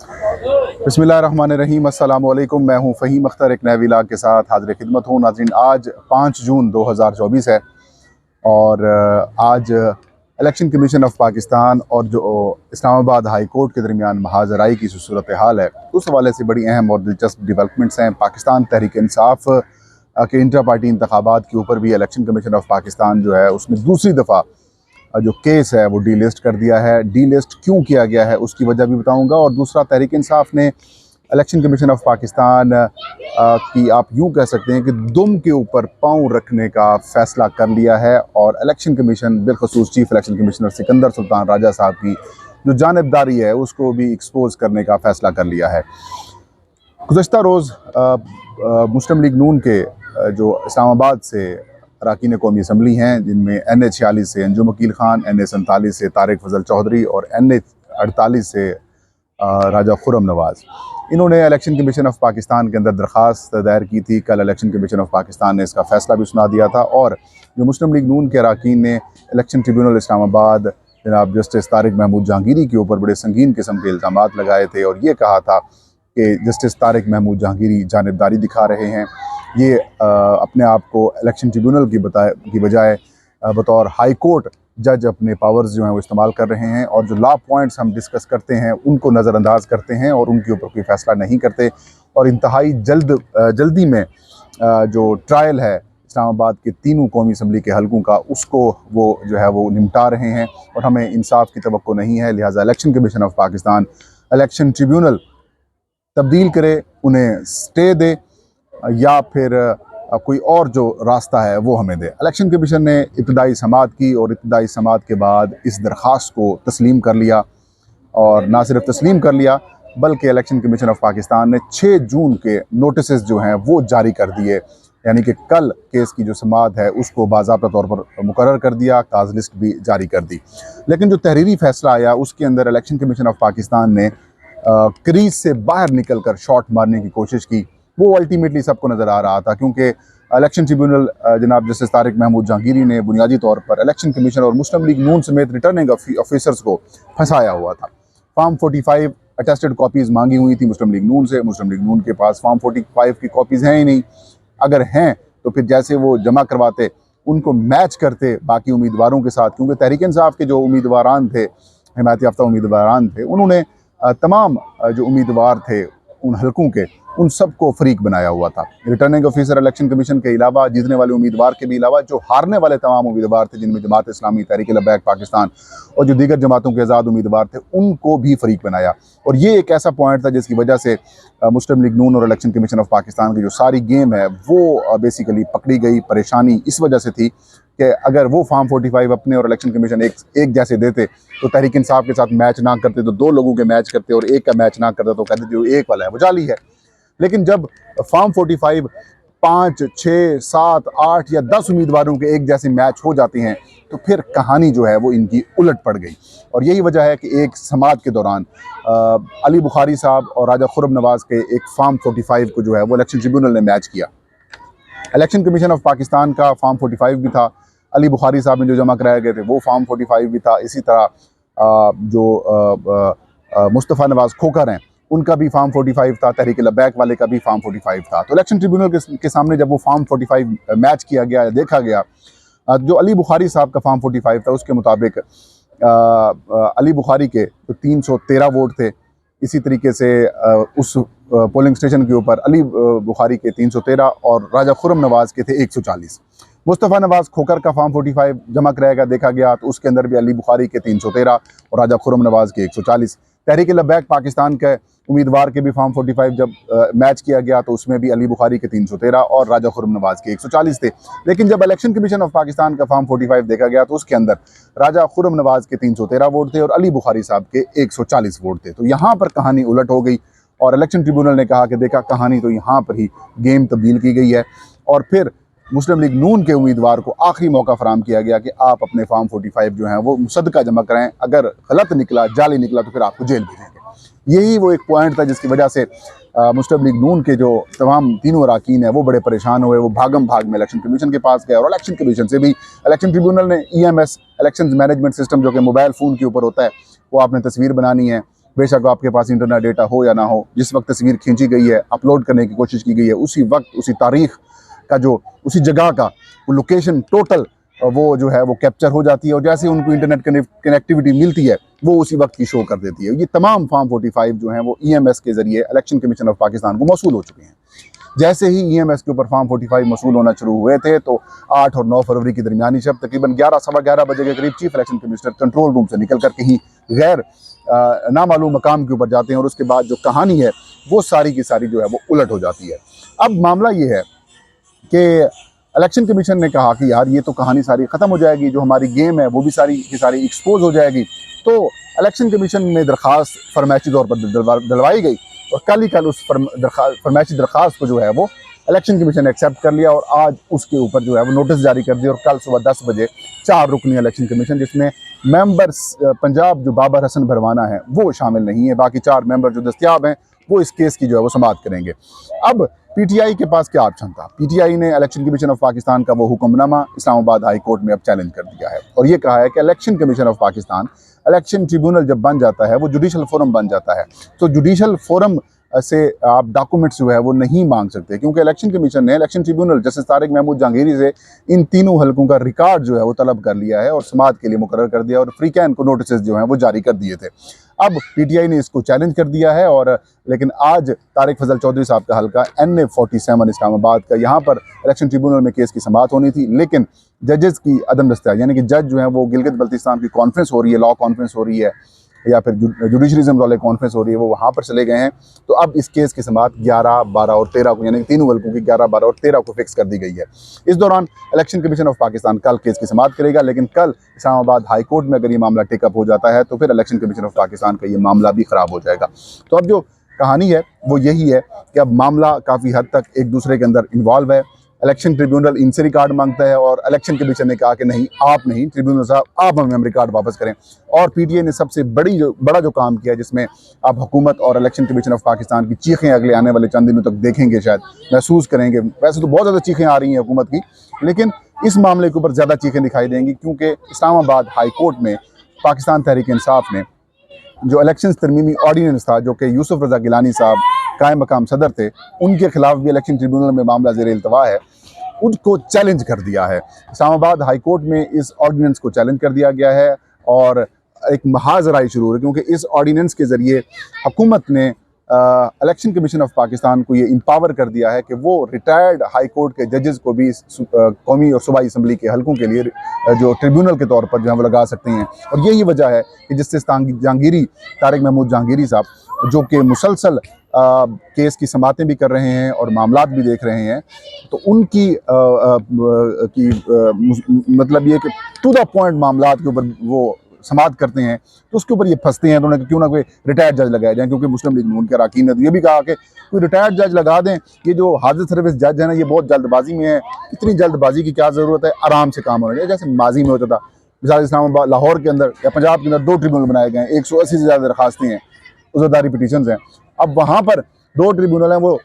बिस्मिल्लाहिर्रहमानिर्रहीम, अस्सलामुअलैकुम। मैं हूं फ़हीम अख्तर, एक नए व्लॉग के साथ हाज़िर खिदमत हूं। नाज़रीन, आज 5 जून 2024 है और आज इलेक्शन कमीशन ऑफ पाकिस्तान और जो इस्लामाबाद हाई कोर्ट के दरमियान महाजराई की सूरत हाल है, उस हवाले से बड़ी अहम और दिलचस्प डेवलपमेंट्स हैं। पाकिस्तान तहरीक इंसाफ के इंटर पार्टी इंतखाबात के ऊपर भी इलेक्शन कमीशन ऑफ पाकिस्तान जो है उसने दूसरी दफ़ा जो केस है वो डी लिस्ट कर दिया है। डी लिस्ट क्यों किया गया है उसकी वजह भी बताऊंगा। और दूसरा, तहरीक इंसाफ ने इलेक्शन कमीशन ऑफ पाकिस्तान की आप यूं कह सकते हैं कि दुम के ऊपर पांव रखने का फ़ैसला कर लिया है और इलेक्शन कमीशन, बिलखसूस chief election commissioner Sikandar Sultan Raja साहब की जो जानिबदारी है उसको भी एक्सपोज करने का फ़ैसला कर लिया है। गुज़श्ता रोज़ मुस्लिम लीग नून के जो इस्लामाबाद से अरकान कौमी असम्बली हैं, जिनमें NA 46 से अंजुम वकील ख़ान, NA 47 से तारिक फजल चौधरी और NA 48 से राजा खुर्रम नवाज़, इन्होंने इलेक्शन कमीशन ऑफ पाकिस्तान के अंदर दरख्वास्त दायर की थी। कल इलेक्शन कमीशन ऑफ पाकिस्तान ने इसका फ़ैसला भी सुना दिया था और जो मुस्लिम लीग नून के अरकान ने इलेक्शन ट्रिब्यूनल इस्लामाबाद जनाब जस्टिस तारिक महमूद जहांगीरी के ऊपर बड़े संगीन किस्म के इल्ज़ामात लगाए थे और ये कहा था कि जस्टिस तारिक महमूद जहांगीरी जानिबदारी दिखा रहे हैं। ये अपने आप को इलेक्शन ट्रिब्यूनल की बजाय बतौर हाई कोर्ट जज अपने पावर्स जो हैं वो इस्तेमाल कर रहे हैं और जो लॉ पॉइंट्स हम डिस्कस करते हैं उनको नज़रअंदाज करते हैं और उनके ऊपर कोई फ़ैसला नहीं करते और इंतहाई जल्दी में जो ट्रायल है इस्लामाबाद के तीनों कौमी असम्बली के हलकों का, उसको वो जो है वो निपटा रहे हैं और हमें इंसाफ की तवक्को नहीं है। लिहाजा election commission of Pakistan election tribunal तब्दील करे, उन्हें स्टे दे या फिर कोई और जो रास्ता है वो हमें दे। इलेक्शन कमीशन ने इब्तदाई समाअत की और इब्तदाई समाअत के बाद इस दरख्वास्त को तस्लीम कर लिया और ना सिर्फ तस्लीम कर लिया बल्कि इलेक्शन कमीशन ऑफ पाकिस्तान ने 6 जून के नोटिस जो हैं वो जारी कर दिए। यानी कि कल केस की जो समाअत है उसको बाज़ाब्ता तौर पर मुकर्रर कर दिया, काज लिस्ट भी जारी कर दी। लेकिन जो तहरीरी फ़ैसला आया उसके अंदर इलेक्शन कमीशन ऑफ पाकिस्तान ने क्रीज से बाहर निकल कर शॉट मारने की कोशिश की। वो अल्टीमेटली सबको नज़र आ रहा था क्योंकि इलेक्शन ट्रिब्यूनल जनाब जस्टिस तारिक महमूद जहांगीरी ने बुनियादी तौर पर इलेक्शन कमीशन और मुस्लिम लीग नून समेत रिटर्निंग ऑफिसर्स को फंसाया हुआ था। फॉर्म 45 अटेस्टेड कॉपीज़ मांगी हुई थी मुस्लिम लीग नून से। मुस्लिम लीग नून के पास फॉर्म 45 की कॉपीज़ हैं ही नहीं। अगर हैं तो फिर जैसे वो जमा करवाते उनको मैच करते बाकी उम्मीदवारों के साथ, क्योंकि तहरीक इंसाफ के जो उम्मीदवारान थे, हिमायत याफ्ता उम्मीदवारान थे, उन्होंने तमाम जो उम्मीदवार थे उन हलकों के, उन सबको फरीक बनाया हुआ था। रिटर्निंग ऑफिसर इलेक्शन कमीशन के अलावा, जीतने वाले उम्मीदवार के भी अलावा, जो हारने वाले तमाम उम्मीदवार थे जिनमें जमात इस्लामी, तहरीक लब्बैक पाकिस्तान और जो दीगर जमातों के आज़ाद उम्मीदवार थे, उनको भी फरीक बनाया। और ये एक ऐसा पॉइंट था जिसकी वजह से मुस्लिम लीग नून और इलेक्शन कमीशन ऑफ पाकिस्तान की जो सारी गेम है वो बेसिकली पकड़ी गई। परेशानी इस वजह से थी कि अगर वो फॉर्म 45 अपने और इलेक्शन कमीशन एक जैसे देते तो तहरीक इंसाफ के साथ मैच ना करते तो 2 लोगों के मैच करते और एक का मैच ना करते तो कहते जो एक वाला है वो जाली है। लेकिन जब फॉर्म 45 5, 6, 7, 8 या 10 उम्मीदवारों के एक जैसे मैच हो जाते हैं तो फिर कहानी जो है वो इनकी उलट पड़ गई। और यही वजह है कि एक समाअत के दौरान अली बुखारी साहब और राजा खुर्रम नवाज़ के एक फॉर्म 45 को जो है वो इलेक्शन ट्रिब्यूनल ने मैच किया। इलेक्शन कमीशन ऑफ पाकिस्तान का फॉर्म 45 भी था, अली बुखारी साहब ने जो जमा कराए गए थे वो फॉर्म 45 भी था। इसी तरह जो मुस्तफ़ा नवाज़ खोकर हैं उनका भी फॉर्म 45 था, तहरीक लब्बैक वाले का भी फॉर्म 45 था। तो इलेक्शन ट्रिब्यूनल के सामने जब वो फॉर्म 45 मैच किया गया, देखा गया, जो अली बुखारी साहब का फॉर्म 45 था उसके मुताबिक अली बुखारी के तो 313 वोट थे। इसी तरीके से उस पोलिंग स्टेशन के ऊपर अली बुखारी के 313 और राजा खुर्रम नवाज़ के थे 140। मुस्तफ़ा नवाज़ खोकर का फॉर्म 45 जमा कराएगा, देखा गया तो उसके अंदर भी अली बुखारी के 313 और राजा खुर्रम नवाज़ के 140। तहरीक लब्बैक पाकिस्तान के उम्मीदवार के भी फॉर्म 45 जब मैच किया गया तो उसमें भी अली बुखारी के 313 और राजा खुर्रम नवाज़ के 140 थे। लेकिन जब इलेक्शन कमीशन ऑफ पाकिस्तान का फॉर्म 45 देखा गया तो उसके अंदर राजा खुर्रम नवाज़ के 313 वोट थे और अली बुखारी साहब के 140 वोट थे। तो यहाँ पर कहानी उलट हो गई और इलेक्शन ट्रिब्यूनल ने कहा कि देखा कहानी तो यहाँ पर ही गेम तब्दील की गई है। और फिर मुस्लिम लीग नून के उम्मीदवार को आखिरी मौका फराम किया गया कि आप अपने फॉर्म 45 जो हैं वो मुसद्दका जमा कराएं, अगर गलत निकला, जाली निकला तो फिर आपको जेल भेजेंगे। यही वो एक पॉइंट था जिसकी वजह से मुस्लिम लीग नून के जो तमाम तीनों अरकान है वो बड़े परेशान हुए। वो भागम भाग में इलेक्शन कमीशन के पास गए और इलेक्शन कमीशन से भी इलेक्शन ट्रिब्यूनल ने EMS इलेक्शन मैनेजमेंट सिस्टम जो कि मोबाइल फ़ोन के ऊपर होता है, वो आपने तस्वीर बनानी है, बेशक आपके पास इंटरनेट डेटा हो या ना हो, जिस वक्त तस्वीर खींची गई है, अपलोड करने की कोशिश की गई है, उसी वक्त उसी तारीख का जो उसी जगह का वो लोकेशन टोटल वो जो है वो कैप्चर हो जाती है, और जैसे उनको इंटरनेट कनेक्टिविटी मिलती है वो उसी वक्त की शो कर देती है। ये तमाम फॉर्म 45 जो हैं वो EMS के ज़रिए इलेक्शन कमीशन ऑफ पाकिस्तान को मौसूल हो चुके हैं। जैसे ही EMS के ऊपर फॉर्म 45 मौसूल होना शुरू हुए थे तो 8 और 9 फरवरी की दरमियानी शब तकरीबन 11 सवा 11 बजे के करीब chief election commissioner control room से निकल कर कहीं गैर नामालूम मकाम के ऊपर जाते हैं, और उसके बाद जो कहानी है वो सारी की सारी जो है वो उलट हो जाती है। अब मामला ये है कि इलेक्शन कमीशन ने कहा कि यार ये तो कहानी सारी ख़त्म हो जाएगी, जो हमारी गेम है वो भी सारी की सारी एक्सपोज हो जाएगी। तो इलेक्शन कमीशन में दरख्वास्त फरमाइशी तौर पर दिलवाई गई, और कल ही कल उस फरमाइशी दरख्वास्त को जो है वो इलेक्शन कमीशन ने एक्सेप्ट कर लिया, और आज उसके ऊपर जो है वो नोटिस जारी कर दिया। और कल सुबह 10 बजे 4 रुकनी इलेक्शन कमीशन, जिसमें मेंबर्स पंजाब जो बाबर हसन भरवाना है वो शामिल नहीं है, बाकी 4 मेंबर जो दस्तियाब हैं वो इस केस की जो है वो समाअत करेंगे। अब PTI के पास क्या ऑप्शन था? PTI ने इलेक्शन कमीशन ऑफ पाकिस्तान का वो हुक्मनामा इस्लामाबाद हाई कोर्ट में अब चैलेंज कर दिया है, और ये कहा है कि election commission of Pakistan election tribunal जब बन जाता है वो जुडिशल फोरम बन जाता है, तो जुडिशल फोरम से आप डॉक्यूमेंट्स जो है वो नहीं मांग सकते, क्योंकि इलेक्शन कमीशन ने election tribunal justice Tariq Mahmood Jahangiri से इन तीनों हलकों का रिकॉर्ड जो है वो तलब कर लिया है और समाअत के लिए मुकर्रर कर दिया, और फ्री कैन को नोटिस जो हैं वो जारी कर दिए थे। अब PTI ने इसको चैलेंज कर दिया है, और लेकिन आज तारिक फजल चौधरी साहब का हल्का NA47 इस्लामाबाद का, यहाँ पर इलेक्शन ट्रिब्यूनल में केस की समाअत होनी थी, लेकिन जजेस की अदम दस्तयाब, यानी कि जज जो है वो गिलगित बल्तिस्तान की कॉन्फ्रेंस हो रही है, लॉ कॉन्फ्रेंस हो रही है, या फिर जुडिशरिज्म वाले कॉन्फ्रेंस हो रही है, वो वहाँ पर चले गए हैं। तो अब इस केस की समाअत 11, 12 और 13 को, यानी कि तीनों हल्कों की 11, 12 और 13 को फिक्स कर दी गई है। इस दौरान इलेक्शन कमीशन ऑफ पाकिस्तान कल केस की समाअत करेगा, लेकिन कल इस्लामाबाद हाई कोर्ट में अगर ये मामला टेकअप हो जाता है तो फिर इलेक्शन कमीशन ऑफ पाकिस्तान का ये मामला भी ख़राब हो जाएगा। तो अब जो कहानी है वो यही है कि अब मामला काफ़ी हद तक एक दूसरे के अंदर इन्वॉल्व है। इलेक्शन ट्रिब्यूनल इनसे रिकॉर्ड मांगता है, और इलेक्शन कमीशन ने कहा कि नहीं, आप नहीं, ट्रिब्यूनल साहब आप हमें रिकॉर्ड वापस करें। और PTI ने सबसे बड़ा जो काम किया है, जिसमें आप हुकूमत और इलेक्शन कमीशन ऑफ पाकिस्तान की चीखें अगले आने वाले चंद दिनों तक देखेंगे, शायद महसूस करेंगे। वैसे तो बहुत ज़्यादा चीखें आ रही हैं हुकूमत की, लेकिन इस मामले के ऊपर ज़्यादा चीखें दिखाई देंगी, क्योंकि इस्लामाबाद हाई कोर्ट में पाकिस्तान तहरीक इंसाफ ने जो इलेक्शन तरमीमी ऑर्डीनेंस था, जो कि यूसुफ रज़ा गिलानी साहब कायम मकाम सदर थे, उनके खिलाफ भी इलेक्शन ट्रिब्यूनल में मामला ज़ेर इल्तवा है, उनको चैलेंज कर दिया है। इस्लामाबाद हाई कोर्ट में इस ऑर्डीनेंस को चैलेंज कर दिया गया है, और एक महाजराई शुरू है, क्योंकि इस ऑर्डीनेंस के ज़रिए हुकूमत ने इलेक्शन कमीशन ऑफ पाकिस्तान को ये इम्पावर कर दिया है कि वो रिटायर्ड हाई कोर्ट के जजेस को भी कौमी और सूबाई असम्बली के हलकों के लिए जो ट्रिब्यूनल के तौर पर जो है वो लगा सकते हैं। और यही वजह है कि जिससे जहांगीरी, तारिक महमूद जहांगीरी साहब, जो कि मुसलसल केस की समातें भी कर रहे हैं और मामलात भी देख रहे हैं, तो उनकी मतलब ये कि टू द पॉइंट मामलात के ऊपर वो समाअत करते हैं, तो उसके ऊपर ये फंसते हैं। तो उन्होंने क्यों ना कोई रिटायर्ड जज लगाया जाए, क्योंकि मुस्लिम लीग नून के अरकान ने तो ये भी कहा कि कोई रिटायर्ड जज लगा दें। ये जो हाजिर सर्विस जज है ना, ये बहुत जल्दबाजी में है। इतनी जल्दबाजी की क्या ज़रूरत है, आराम से काम होना चाहिए, जैसे माजी में होता था। मिसाल इस्लामाबाद, लाहौर के अंदर या पंजाब के अंदर 2 ट्रिब्यूनल बनाए गए हैं, 180 से ज़्यादा दरखास्तें हैं, उज़रदारी पिटीशंस हैं। अब वहाँ पर 2 ट्रिब्यूनल हैं, वो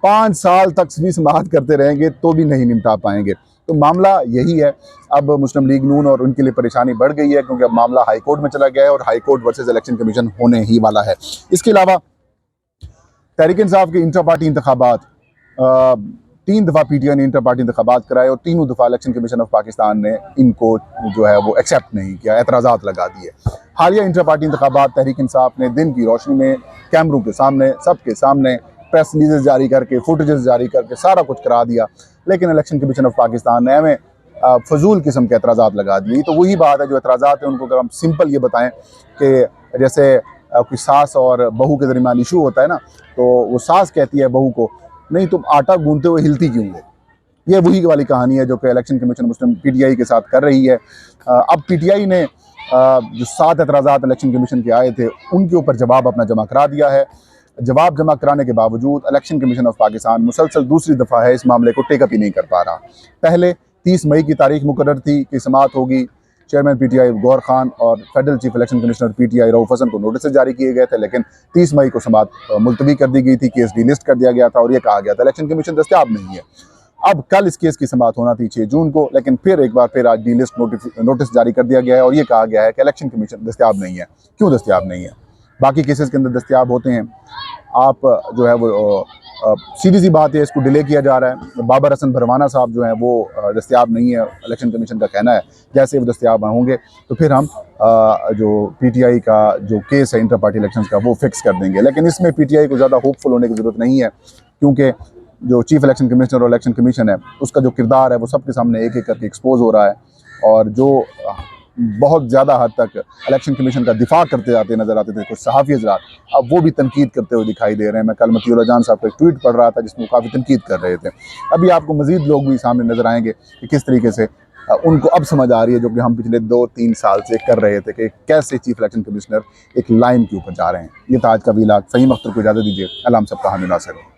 5 साल तक भी समाअत करते रहेंगे तो भी नहीं निपटा पाएंगे। तो मामला यही है। अब मुस्लिम लीग नून और उनके लिए परेशानी बढ़ गई है, क्योंकि अब मामला हाई कोर्ट में चला गया है और high court versus election commission होने ही वाला है। इसके अलावा तहरीक इंसाफ के इंटर पार्टी इंतखाबात 3 दफ़ा PTI ने इंटर पार्टी इंतखाबात कराए, और तीनों दफ़ा इलेक्शन कमीशन ऑफ पाकिस्तान ने इनको जो है वो एक्सेप्ट नहीं किया, एतराज़ात लगा दिए। हालिया इंटर पार्टी इंतखाबात तहरीक इंसाफ ने दिन की रोशनी में, कैमरों के सामने, सबके सामने प्रेस रिलीज़ जारी करके, फुटेजेस जारी करके सारा कुछ करा दिया, लेकिन इलेक्शन कमीशन ऑफ पाकिस्तान ने हमें फजूल किस्म के एतराज़ात लगा दिए। तो वही बात है, जो एतराज़ात हैं उनको अगर हम सिंपल ये बताएं कि जैसे कोई सास और बहू के दरमियान इशू होता है ना, तो वो सास कहती है बहू को, नहीं तुम आटा गूंथते हुए हिलती क्यों हो। ये वही वाली कहानी है जो कि इलेक्शन कमीशन मुस्लिम PTI के साथ कर रही है। अब PTI ने जो 7 एतराज़ात इलेक्शन कमीशन के आए थे, उनके ऊपर जवाब अपना जमा करा दिया है। जवाब जमा कराने के बावजूद इलेक्शन कमीशन ऑफ पाकिस्तान मुसलसल दूसरी दफ़ा है इस मामले को टेकअप ही नहीं कर पा रहा। पहले 30 मई की तारीख मुकर्रर थी कि समाअत होगी, चेयरमैन PTI गौर खान और federal chief election commissioner PTI Rauf Hasan को नोटिस जारी किए गए थे, लेकिन 30 मई को समाअत मुलतवी कर दी गई थी, केस डिलिस्ट कर दिया गया था, और ये कहा गया था इलेक्शन कमीशन दस्तयाब नहीं है। अब कल इस केस की समाअत होना थी 6 जून को, लेकिन फिर एक बार फिर आज डिलिस्ट नोटिस जारी कर दिया गया है, और ये कहा गया है कि इलेक्शन कमीशन दस्तयाब नहीं है। क्यों दस्तयाब नहीं है? बाकी केसेस के अंदर दस्तयाब होते हैं। आप जो है वो सीधी सी बात है, इसको डिले किया जा रहा है। बाबर हसन भरवाना साहब जो हैं वो दस्तयाब नहीं है, इलेक्शन कमीशन का कहना है। जैसे वो दस्तयाब होंगे तो फिर हम जो PTI का जो केस है इंटर पार्टी इलेक्शंस का वो फिक्स कर देंगे। लेकिन इसमें PTI को ज़्यादा होपफुल होने की ज़रूरत नहीं है, क्योंकि जो चीफ इलेक्शन कमिश्नर और इलेक्शन कमीशन है उसका जो किरदार है वो सबके सामने एक एक करके एक्सपोज हो रहा है, और जो बहुत ज़्यादा हद तक इलेक्शन कमीशन का दिफा करते जाते नज़र आते थे कुछ सहाफ़ी हज़रात, अब वो भी तनकीद करते हुए दिखाई दे रहे हैं। मैं कल मतीउल्लाह जान साहब का एक ट्वीट पढ़ रहा था जिसमें वो काफ़ी तनकीद कर रहे थे। अभी आपको मज़ीद लोग भी सामने नज़र आएंगे कि किस तरीके से उनको अब समझ आ रही है, जो कि हम पिछले 2-3 साल से कर रहे थे, कि कैसे चीफ इलेक्शन कमिश्नर एक लाइन के ऊपर जा रहे हैं। ये था आज का वीलाग। फ़हीम अख्तर को इजाज़त दीजिए। अल्लाह हम सबका हामी नासिर हो।